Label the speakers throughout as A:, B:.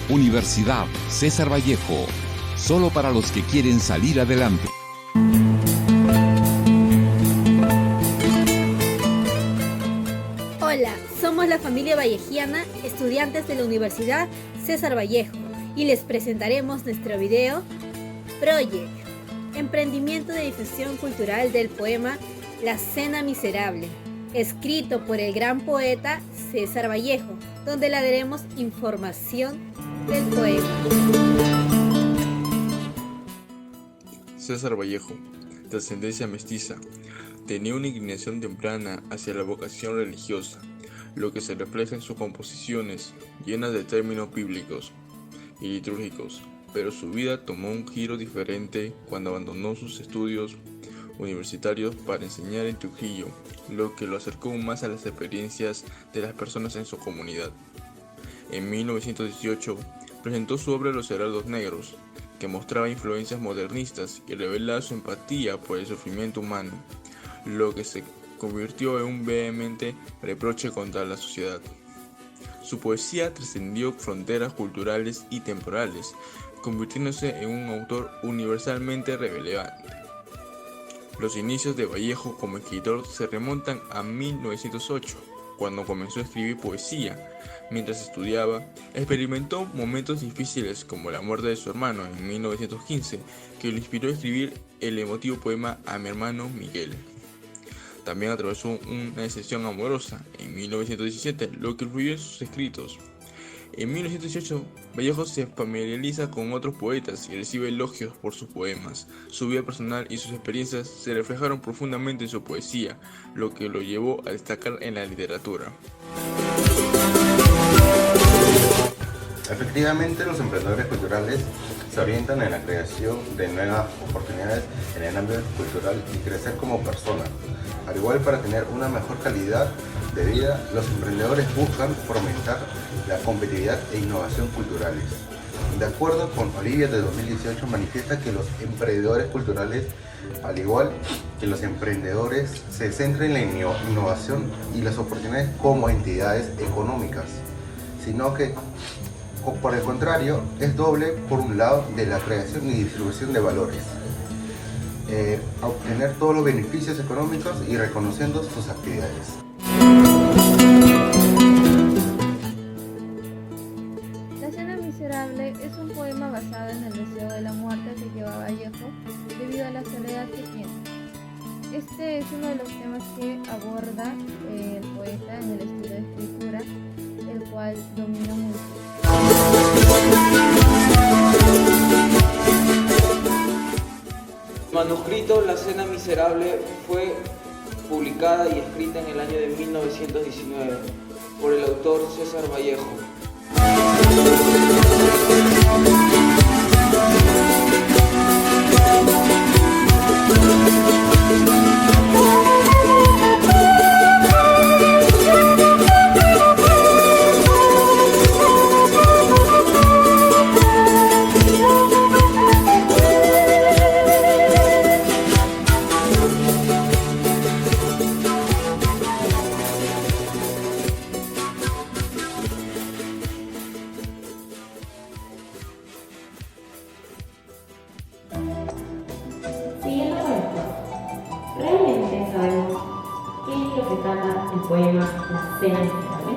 A: Universidad César Vallejo, solo para los que quieren salir adelante.
B: Hola, somos la familia vallejiana, estudiantes de la Universidad César Vallejo, y les presentaremos nuestro video Project, emprendimiento de difusión cultural del poema La Cena Miserable, escrito por el gran poeta César Vallejo, donde le daremos información del poema.
C: César Vallejo, de ascendencia mestiza, tenía una inclinación temprana hacia la vocación religiosa, lo que se refleja en sus composiciones llenas de términos bíblicos y litúrgicos, pero su vida tomó un giro diferente cuando abandonó sus estudios universitarios para enseñar en Trujillo, lo que lo acercó aún más a las experiencias de las personas en su comunidad. En 1918 presentó su obra Los Heraldos Negros, que mostraba influencias modernistas y revelaba su empatía por el sufrimiento humano, lo que se convirtió en un vehemente reproche contra la sociedad. Su poesía trascendió fronteras culturales y temporales, convirtiéndose en un autor universalmente relevante. Los inicios de Vallejo como escritor se remontan a 1908, cuando comenzó a escribir poesía. Mientras estudiaba, experimentó momentos difíciles como la muerte de su hermano en 1915, que lo inspiró a escribir el emotivo poema A mi hermano Miguel. También atravesó una decepción amorosa en 1917, lo que influyó en sus escritos. En 1918, Vallejo se familiariza con otros poetas y recibe elogios por sus poemas. Su vida personal y sus experiencias se reflejaron profundamente en su poesía, lo que lo llevó a destacar en la literatura.
D: Efectivamente, los emprendedores culturales se orientan en la creación de nuevas oportunidades en el ámbito cultural y crecer como personas. Al igual, para tener una mejor calidad de vida, los emprendedores buscan fomentar la competitividad e innovación culturales. De acuerdo con Olivia de 2018, manifiesta que los emprendedores culturales, al igual que los emprendedores, se centran en la innovación y las oportunidades como entidades económicas, sino que por el contrario, es doble por un lado de la creación y distribución de valores, obtener todos los beneficios económicos y reconociendo sus actividades.
E: La Cena Miserable es un poema basado en el deseo de la muerte que lleva Vallejo debido a la soledad que tiene. Este es uno de los temas que aborda el poeta en el estilo de escritura, el cual domina mucho.
F: El manuscrito La Cena Miserable fue publicada y escrita en el año de 1919 por el autor César Vallejo.
G: Siguiendo con esto, ¿realmente sabemos qué es lo que trata el poema La Cena Miserable?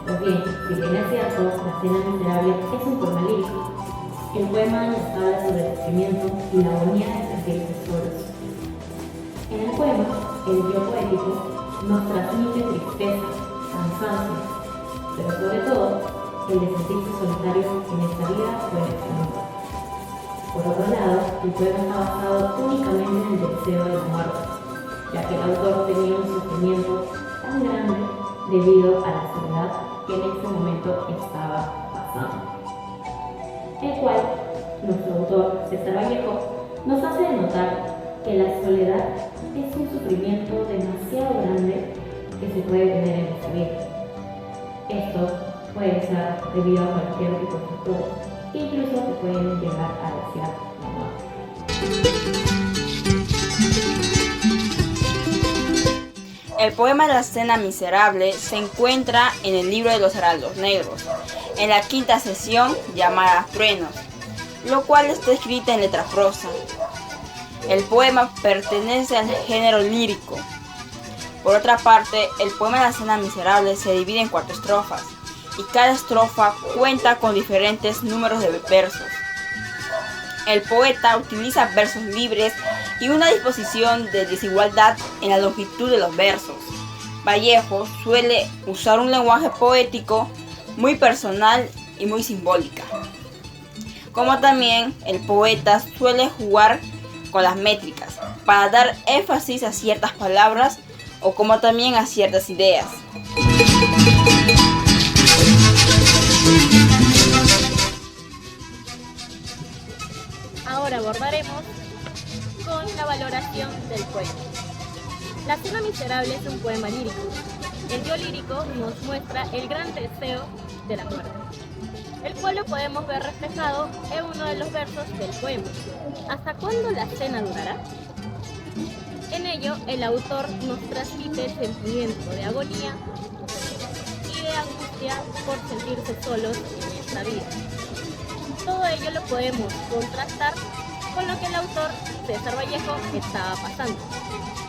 G: Pues bien, si bien es cierto, La Cena Miserable es un poema lírico. El poema nos habla sobre el sufrimiento y la agonía de sentirse solos. En el poema, el yo poético nos transmite tristeza, cansancio, pero sobre todo, el de sentirse solitario en esta vida o en este mundo. Por otro lado, el poema está basado únicamente en el deseo de la muerte, ya que el autor tenía un sufrimiento tan grande debido a la soledad que en ese momento estaba pasando. El cual, nuestro autor, César Vallejo, nos hace notar que la soledad es un sufrimiento demasiado grande que se puede tener en esta vida. Esto puede ser debido a cualquier tipo de factores, que incluso te pueden llegar a desear la muerte.
H: El poema La Cena Miserable se encuentra en el libro de los Heraldos Negros, en la quinta sesión llamada Truenos, lo cual está escrita en letra prosa. El poema pertenece al género lírico. Por otra parte, el poema La Cena Miserable se divide en 4 estrofas, y cada estrofa cuenta con diferentes números de versos. El poeta utiliza versos libres y una disposición de desigualdad en la longitud de los versos. Vallejo suele usar un lenguaje poético muy personal y muy simbólica. Como también el poeta suele jugar con las métricas para dar énfasis a ciertas palabras o como también a ciertas ideas.
I: Ahora abordaremos con la valoración del poema. La Cena Miserable es un poema lírico. El dios lírico nos muestra el gran deseo de la muerte, el cual lo podemos ver reflejado en uno de los versos del poema. ¿Hasta cuándo la cena durará? En ello, el autor nos transmite el sentimiento de agonía y de angustia por sentirse solos en esta vida. Todo ello lo podemos contrastar con lo que el autor César Vallejo estaba pasando,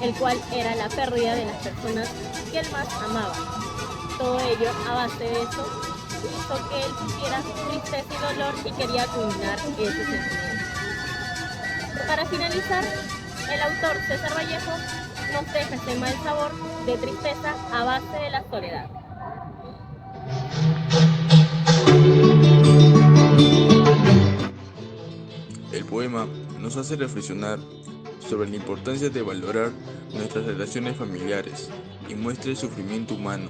I: el cual era la pérdida de las personas que él más amaba. Todo ello, a base de eso, hizo que él sintiera tristeza y dolor y quería culminar ese sentimiento. Para finalizar, el autor César Vallejo nos deja ese mal sabor de tristeza a base de la soledad.
C: El poema nos hace reflexionar sobre la importancia de valorar nuestras relaciones familiares y muestra el sufrimiento humano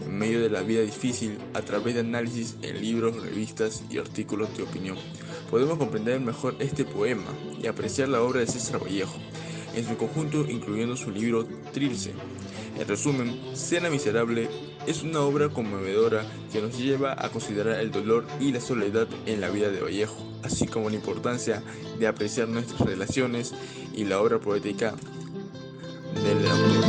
C: en medio de la vida difícil a través de análisis en libros, revistas y artículos de opinión. Podemos comprender mejor este poema y apreciar la obra de César Vallejo en su conjunto, incluyendo su libro Trilce. En resumen, Cena Miserable es una obra conmovedora que nos lleva a considerar el dolor y la soledad en la vida de Vallejo, así como la importancia de apreciar nuestras relaciones y la obra poética del autor.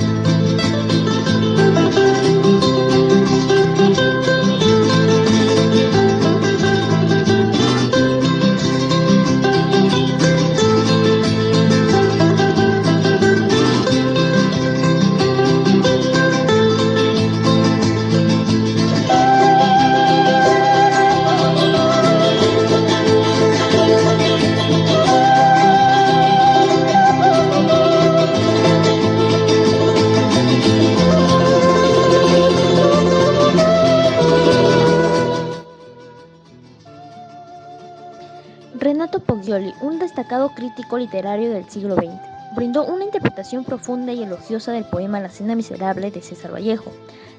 J: Renato Poggioli, un destacado crítico literario del siglo XX, brindó una interpretación profunda y elogiosa del poema La Cena Miserable de César Vallejo.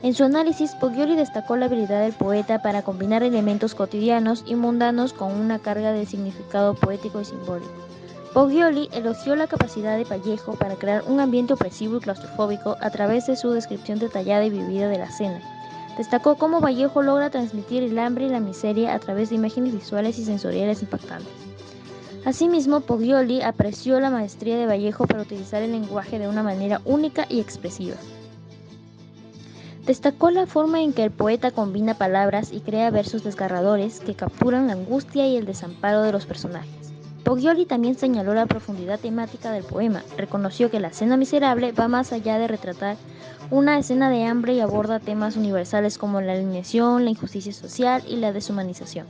J: En su análisis, Poggioli destacó la habilidad del poeta para combinar elementos cotidianos y mundanos con una carga de significado poético y simbólico. Poggioli elogió la capacidad de Vallejo para crear un ambiente opresivo y claustrofóbico a través de su descripción detallada y vivida de la cena. Destacó cómo Vallejo logra transmitir el hambre y la miseria a través de imágenes visuales y sensoriales impactantes. Asimismo, Poggioli apreció la maestría de Vallejo para utilizar el lenguaje de una manera única y expresiva. Destacó la forma en que el poeta combina palabras y crea versos desgarradores que capturan la angustia y el desamparo de los personajes. Poggioli también señaló la profundidad temática del poema, reconoció que La Cena Miserable va más allá de retratar una escena de hambre y aborda temas universales como la alienación, la injusticia social y la deshumanización.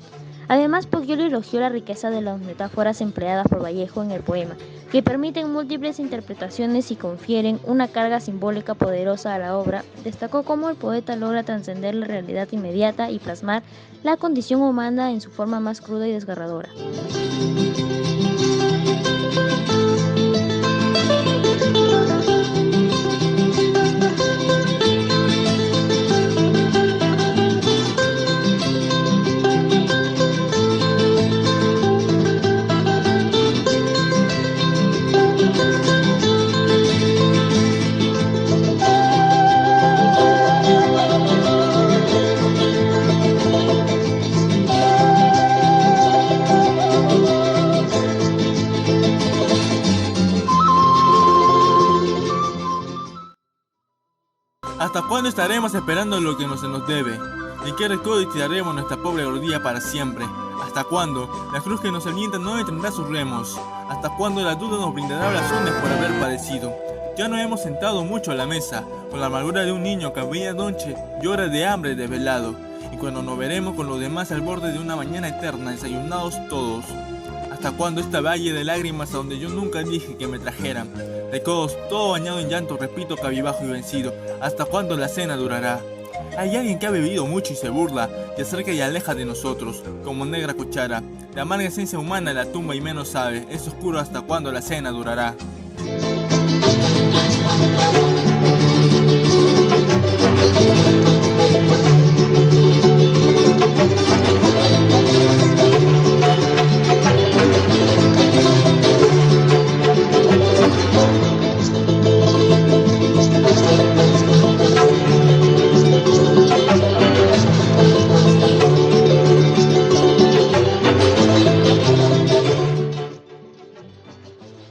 J: Además, Poggioli elogió la riqueza de las metáforas empleadas por Vallejo en el poema, que permiten múltiples interpretaciones y confieren una carga simbólica poderosa a la obra. Destacó cómo el poeta logra trascender la realidad inmediata y plasmar la condición humana en su forma más cruda y desgarradora.
K: ¿Hasta cuándo estaremos esperando lo que no se nos debe? ¿De qué recodo tiraremos nuestra pobre gordilla para siempre? ¿Hasta cuándo? La cruz que nos alienta no detendrá sus remos. ¿Hasta cuándo la duda nos brindará razones por haber padecido? Ya no hemos sentado mucho a la mesa, con la amargura de un niño que a medianoche llora de hambre desvelado. Y cuando nos veremos con los demás al borde de una mañana eterna, desayunados todos. ¿Hasta cuándo esta valle de lágrimas a donde yo nunca dije que me trajeran? Recodos, todo bañado en llanto, repito cabibajo y vencido. ¿Hasta cuándo la cena durará? Hay alguien que ha bebido mucho y se burla, se acerca y aleja de nosotros, como negra cuchara. La amarga esencia humana la tumba y menos sabe, es oscuro hasta cuándo la cena durará.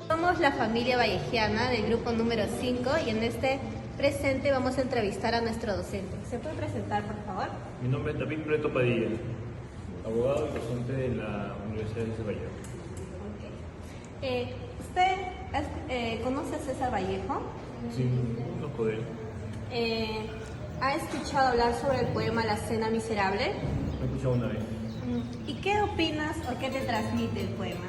B: Somos la familia vallejiana del grupo número 5 y en este presente vamos a entrevistar a nuestro docente. ¿Se puede presentar, por favor?
L: Mi nombre es David Preto Padilla, abogado y docente de la Universidad de Vallejo.
B: ¿Usted conoce a César Vallejo?
L: Sí, conozco de él.
B: ¿Ha escuchado hablar sobre el poema La Cena Miserable?
L: Lo he escuchado una vez.
B: ¿Y qué opinas o qué te transmite el poema?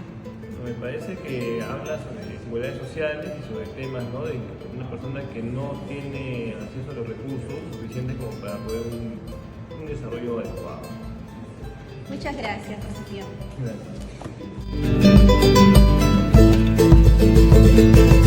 L: Me parece que habla sobre desigualdades sociales y sobre temas, ¿no?, de una persona que no tiene acceso a los recursos suficientes como para poder un desarrollo adecuado.
B: Muchas gracias por su tiempo.
L: Gracias.